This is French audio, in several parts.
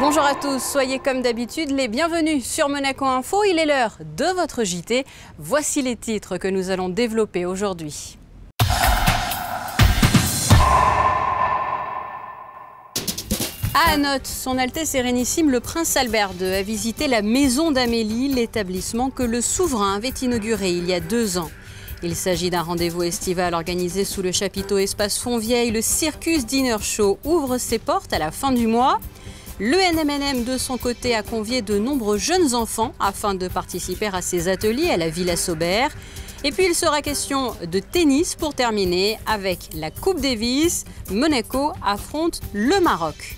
Bonjour à tous, soyez comme d'habitude les bienvenus sur Monaco Info. Il est l'heure de votre JT. Voici les titres que nous allons développer aujourd'hui. À Anote, son Altesse Sérénissime le Prince Albert II a visité la maison d'Amélie, l'établissement que le souverain avait inauguré il y a 2 ans. Il s'agit d'un rendez-vous estival organisé sous le chapiteau Espace Fontvieille. Le Circus Dinner Show ouvre ses portes à la fin du mois. Le NMNM, de son côté, a convié de nombreux jeunes enfants afin de participer à ses ateliers à la Villa Saubert. Et puis il sera question de tennis pour terminer avec la Coupe Davis. Monaco affronte le Maroc.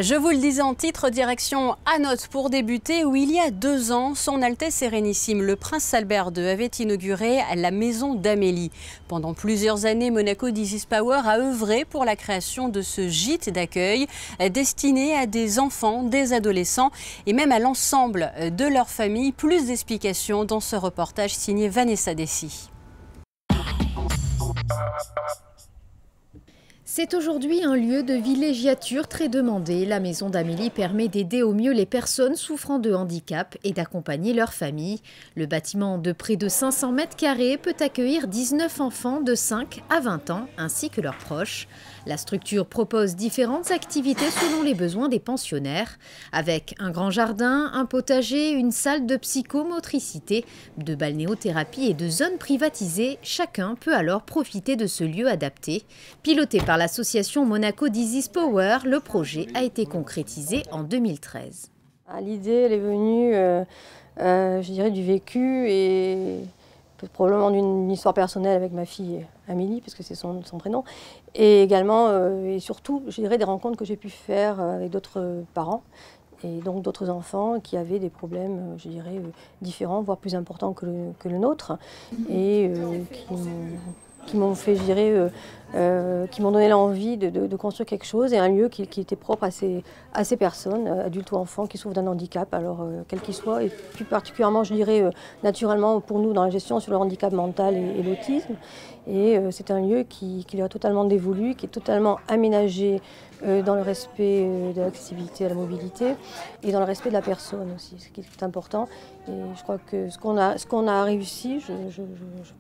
Je vous le disais en titre, direction Anote pour débuter, où il y a 2 ans, son Altesse Sérénissime, le Prince Albert II, avait inauguré la maison d'Amélie. Pendant plusieurs années, Monaco Disease Power a œuvré pour la création de ce gîte d'accueil destiné à des enfants, des adolescents et même à l'ensemble de leur famille. Plus d'explications dans ce reportage signé Vanessa Dessy. C'est aujourd'hui un lieu de villégiature très demandé. La maison d'Amélie permet d'aider au mieux les personnes souffrant de handicap et d'accompagner leur famille. Le bâtiment de près de 500 mètres carrés peut accueillir 19 enfants de 5 à 20 ans ainsi que leurs proches. La structure propose différentes activités selon les besoins des pensionnaires, avec un grand jardin, un potager, une salle de psychomotricité, de balnéothérapie et de zones privatisées. Chacun peut alors profiter de ce lieu adapté. Piloté par l'association Monaco Disease Power, le projet a été concrétisé en 2013. L'idée, elle est venue, je dirais, du vécu et probablement d'une histoire personnelle avec ma fille Amélie, parce que c'est son prénom, et également et surtout, je dirais, des rencontres que j'ai pu faire avec d'autres parents et donc d'autres enfants qui avaient des problèmes, je dirais, différents, voire plus importants que le nôtre, et qui m'ont fait, je dirais, qui m'ont donné l'envie de construire quelque chose et un lieu qui était propre à ces personnes, adultes ou enfants, qui souffrent d'un handicap, alors quel qu'il soit, et plus particulièrement, je dirais, naturellement pour nous dans la gestion sur le handicap mental et l'autisme. Et c'est un lieu qui leur est totalement dévolu, qui est totalement aménagé dans le respect de l'accessibilité à la mobilité et dans le respect de la personne aussi, ce qui est important. Et je crois que ce qu'on a réussi, je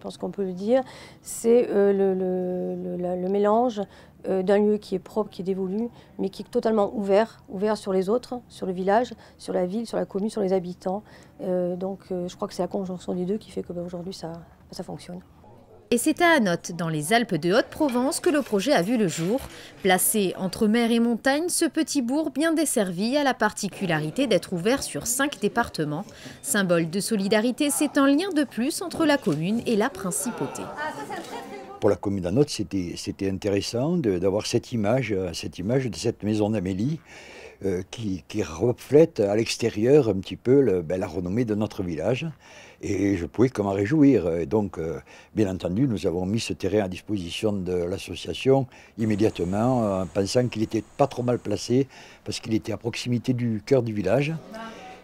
pense qu'on peut le dire, c'est le mélange d'un lieu qui est propre, qui est dévolu, mais qui est totalement ouvert sur les autres, sur le village, sur la ville, sur la commune, sur les habitants. Donc je crois que c'est la conjonction des deux qui fait qu'aujourd'hui ça fonctionne. Et c'est à Anote, dans les Alpes de Haute-Provence, que le projet a vu le jour. Placé entre mer et montagne, ce petit bourg bien desservi a la particularité d'être ouvert sur 5 départements. Symbole de solidarité, c'est un lien de plus entre la commune et la principauté. Pour la commune d'Anote, c'était intéressant d'avoir cette image de cette maison d'Amélie qui reflète à l'extérieur un petit peu la renommée de notre village. Et je pouvais que m'en réjouir. Et donc, bien entendu, nous avons mis ce terrain à disposition de l'association immédiatement, en pensant qu'il n'était pas trop mal placé, parce qu'il était à proximité du cœur du village,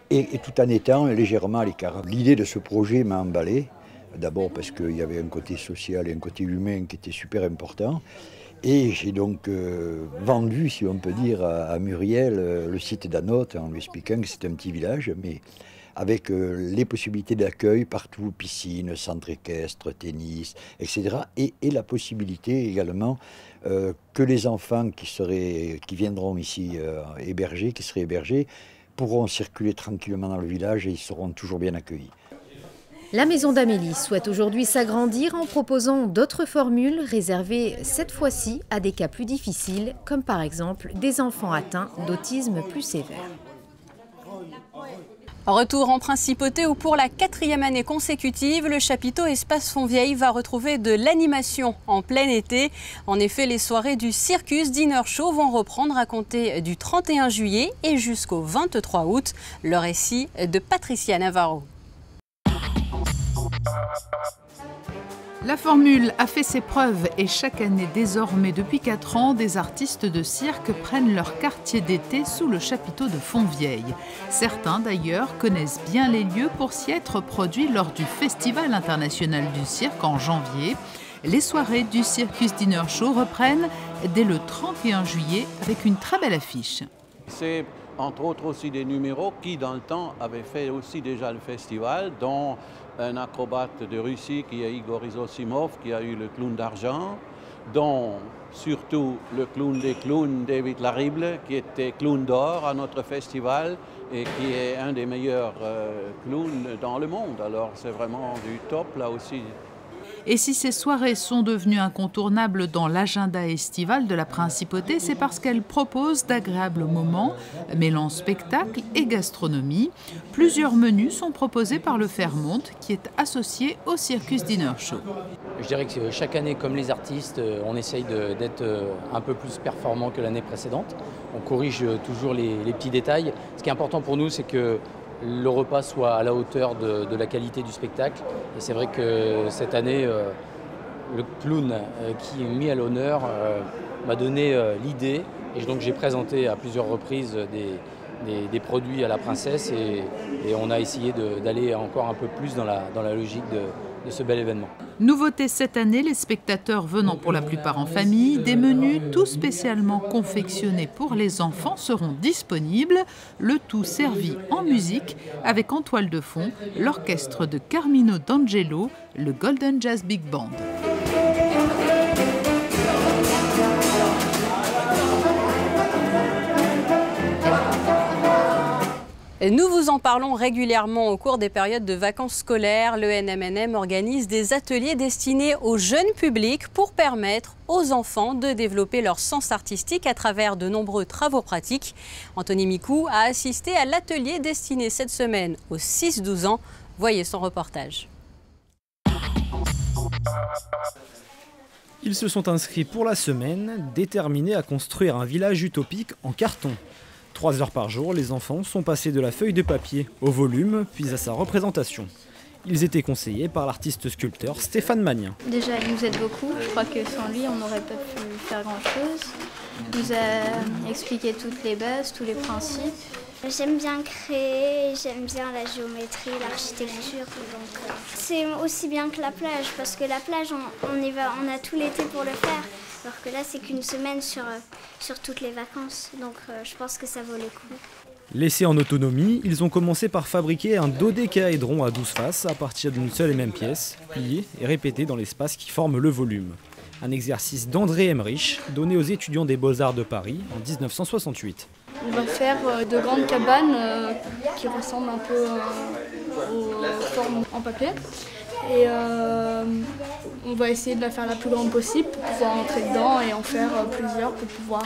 et tout en étant légèrement à l'écart. L'idée de ce projet m'a emballé, d'abord parce qu'il y avait un côté social et un côté humain qui était super important. Et j'ai donc vendu, si on peut dire, à Muriel le site d'Anote, en lui expliquant que c'était un petit village, mais avec les possibilités d'accueil partout, piscine, centre équestre, tennis, etc. Et la possibilité également que les enfants qui viendront ici qui seraient hébergés, pourront circuler tranquillement dans le village et ils seront toujours bien accueillis. La maison d'Amélie souhaite aujourd'hui s'agrandir en proposant d'autres formules réservées cette fois-ci à des cas plus difficiles, comme par exemple des enfants atteints d'autisme plus sévère. Retour en principauté où pour la 4e année consécutive, le chapiteau Espace Fontvieille va retrouver de l'animation en plein été. En effet, les soirées du Circus Dinner Show vont reprendre à compter du 31 juillet et jusqu'au 23 août. Le récit de Patricia Navarro. La formule a fait ses preuves et chaque année désormais depuis 4 ans, des artistes de cirque prennent leur quartier d'été sous le chapiteau de Fontvieille. Certains d'ailleurs connaissent bien les lieux pour s'y être produits lors du Festival international du cirque en janvier. Les soirées du Circus Dinner Show reprennent dès le 31 juillet avec une très belle affiche. C'est entre autres aussi des numéros qui dans le temps avaient fait aussi déjà le festival, dont un acrobate de Russie qui est Igor Izosimov, qui a eu le clown d'argent, dont surtout le clown des clowns, David Larible, qui était clown d'or à notre festival et qui est un des meilleurs clowns dans le monde. Alors c'est vraiment du top là aussi. Et si ces soirées sont devenues incontournables dans l'agenda estival de la Principauté, c'est parce qu'elles proposent d'agréables moments, mêlant spectacle et gastronomie. Plusieurs menus sont proposés par le Fairmont, qui est associé au Circus Dinner Show. Je dirais que chaque année, comme les artistes, on essaye d'être un peu plus performant que l'année précédente. On corrige toujours les petits détails. Ce qui est important pour nous, c'est que le repas soit à la hauteur de la qualité du spectacle. Et c'est vrai que cette année, le clown qui est mis à l'honneur m'a donné l'idée. Et donc j'ai présenté à plusieurs reprises des produits à la princesse et on a essayé d'aller encore un peu plus dans la logique de ce bel événement. Nouveauté cette année, les spectateurs venant pour la plupart en famille, des menus tout spécialement confectionnés pour les enfants seront disponibles, le tout servi en musique avec en toile de fond l'orchestre de Carmino D'Angelo, le Golden Jazz Big Band. Nous vous en parlons régulièrement au cours des périodes de vacances scolaires. Le NMNM organise des ateliers destinés au jeune public pour permettre aux enfants de développer leur sens artistique à travers de nombreux travaux pratiques. Anthony Micou a assisté à l'atelier destiné cette semaine aux 6-12 ans. Voyez son reportage. Ils se sont inscrits pour la semaine, déterminés à construire un village utopique en carton. 3 heures par jour, les enfants sont passés de la feuille de papier au volume, puis à sa représentation. Ils étaient conseillés par l'artiste sculpteur Stéphane Magnin. Déjà, il nous aide beaucoup. Je crois que sans lui, on n'aurait pas pu faire grand-chose. Il nous a expliqué toutes les bases, tous les principes. J'aime bien créer, j'aime bien la géométrie, l'architecture. Donc c'est aussi bien que la plage, parce que la plage, on a tout l'été pour le faire. Alors que là, c'est qu'une semaine sur toutes les vacances. Donc je pense que ça vaut le coup. Laissés en autonomie, ils ont commencé par fabriquer un dodécaédron à 12 faces à partir d'une seule et même pièce, pliée et répétée dans l'espace qui forme le volume. Un exercice d'André Emmerich, donné aux étudiants des Beaux-Arts de Paris en 1968. On va faire de grandes cabanes qui ressemblent un peu aux formes en papier. Et on va essayer de la faire la plus grande possible pour pouvoir entrer dedans et en faire plusieurs pour pouvoir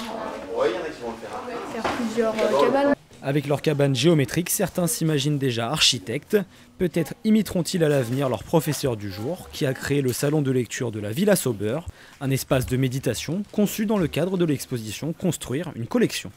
faire plusieurs cabanes. Avec leurs cabanes géométriques, certains s'imaginent déjà architectes. Peut-être imiteront-ils à l'avenir leur professeur du jour, qui a créé le salon de lecture de la Villa Sauber, un espace de méditation conçu dans le cadre de l'exposition Construire une collection.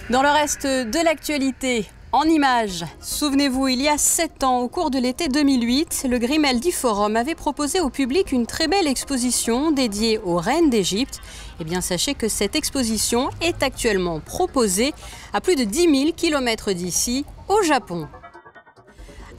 Dans le reste de l'actualité, en images, souvenez-vous, il y a 7 ans, au cours de l'été 2008, le Grimaldi Forum avait proposé au public une très belle exposition dédiée aux reines d'Égypte. Eh bien, sachez que cette exposition est actuellement proposée à plus de 10 000 km d'ici, au Japon.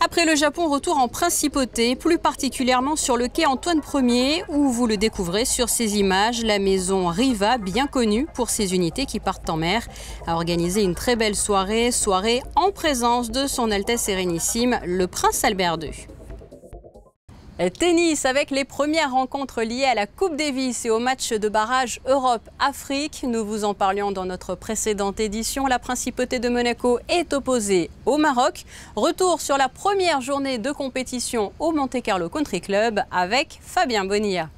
Après le Japon, retour en Principauté, plus particulièrement sur le quai Antoine Ier, où vous le découvrez sur ces images. La maison Riva, bien connue pour ses unités qui partent en mer, a organisé une très belle soirée en présence de son Altesse Sérénissime, le Prince Albert II. Tennis avec les premières rencontres liées à la Coupe Davis et au match de barrage Europe-Afrique. Nous vous en parlions dans notre précédente édition. La Principauté de Monaco est opposée au Maroc. Retour sur la première journée de compétition au Monte Carlo Country Club avec Fabien Bonilla.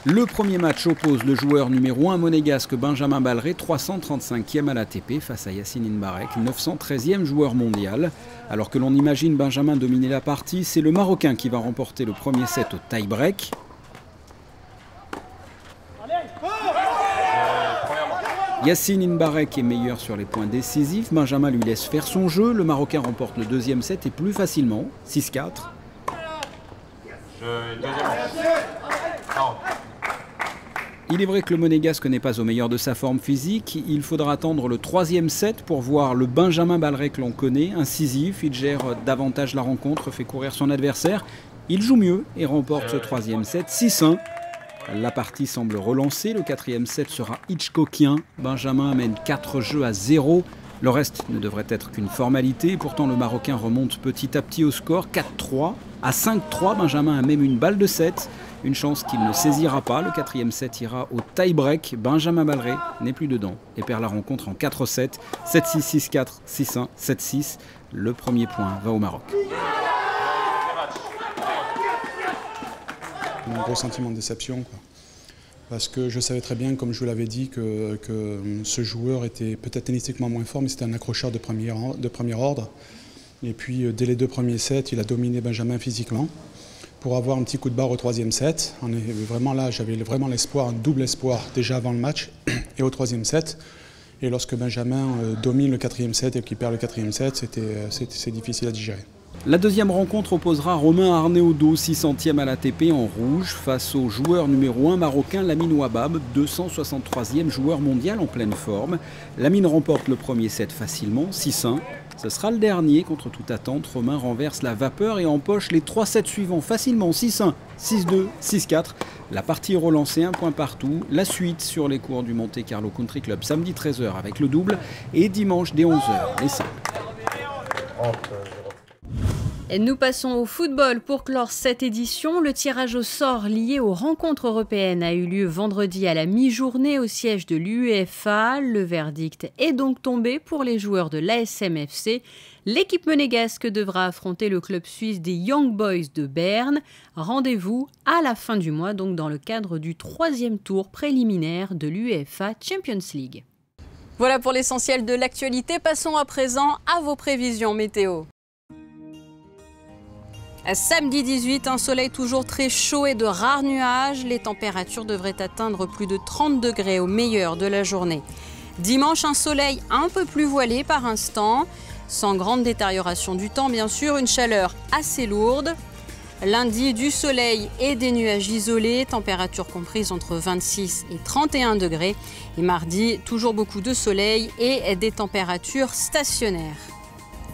Le premier match oppose le joueur numéro 1 monégasque Benjamin Balret, 335e à l'ATP face à Yassine Mbarek, 913e joueur mondial. Alors que l'on imagine Benjamin dominer la partie, c'est le Marocain qui va remporter le premier set au tie-break. Yassine Mbarek est meilleur sur les points décisifs, Benjamin lui laisse faire son jeu, le Marocain remporte le deuxième set et plus facilement, 6-4. Il est vrai que le monégasque n'est pas au meilleur de sa forme physique. Il faudra attendre le troisième set pour voir le Benjamin Balret que l'on connaît, incisif. Il gère davantage la rencontre, fait courir son adversaire. Il joue mieux et remporte ce troisième set 6-1. La partie semble relancée, le 4e set sera Hitchcockien. Benjamin mène 4 jeux à 0. Le reste ne devrait être qu'une formalité. Pourtant, le Marocain remonte petit à petit au score, 4-3. À 5-3, Benjamin a même une balle de 7. Une chance qu'il ne saisira pas. Le 4e set ira au tie-break. Benjamin Balret n'est plus dedans et perd la rencontre en 4-7. 7-6, 6-4, 6-1, 7-6. Le premier point va au Maroc. Un gros sentiment de déception, quoi. Parce que je savais très bien, comme je vous l'avais dit, que ce joueur était peut-être tennistiquement moins fort, mais c'était un accrocheur de premier ordre. Et puis, dès les 2 premiers sets, il a dominé Benjamin physiquement. Pour avoir un petit coup de barre au 3e set, on est vraiment là, j'avais vraiment l'espoir, un double espoir déjà avant le match et au 3e set. Et lorsque Benjamin domine le 4e set et qu'il perd le 4e set, c'est difficile à digérer. La deuxième rencontre opposera Romain Arnaudot, 600e à l'ATP en rouge, face au joueur numéro 1 marocain Lamine Ouabab, 263e joueur mondial en pleine forme. Lamine remporte le premier set facilement, 6-1. Ce sera le dernier, contre toute attente. Romain renverse la vapeur et empoche les 3 sets suivants facilement, 6-1, 6-2, 6-4. La partie est relancée, 1 point partout. La suite sur les cours du Monte Carlo Country Club, samedi 13h avec le double et dimanche dès 11h, les simples. Et nous passons au football pour clore cette édition. Le tirage au sort lié aux rencontres européennes a eu lieu vendredi à la mi-journée au siège de l'UEFA. Le verdict est donc tombé pour les joueurs de l'ASM FC. L'équipe monégasque devra affronter le club suisse des Young Boys de Berne. Rendez-vous à la fin du mois, donc dans le cadre du 3e tour préliminaire de l'UEFA Champions League. Voilà pour l'essentiel de l'actualité. Passons à présent à vos prévisions météo. Samedi 18, un soleil toujours très chaud et de rares nuages. Les températures devraient atteindre plus de 30 degrés au meilleur de la journée. Dimanche, un soleil un peu plus voilé par instant, sans grande détérioration du temps bien sûr, une chaleur assez lourde. Lundi, du soleil et des nuages isolés, température comprise entre 26 et 31 degrés. Et mardi, toujours beaucoup de soleil et des températures stationnaires.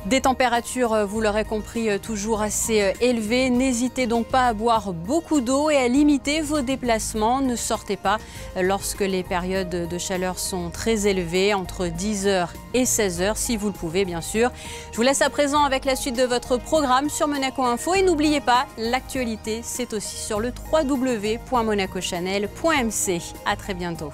Des températures, vous l'aurez compris, toujours assez élevées. N'hésitez donc pas à boire beaucoup d'eau et à limiter vos déplacements. Ne sortez pas lorsque les périodes de chaleur sont très élevées, entre 10h et 16h, si vous le pouvez bien sûr. Je vous laisse à présent avec la suite de votre programme sur Monaco Info. Et n'oubliez pas, l'actualité, c'est aussi sur le www.monacochannel.mc. À très bientôt.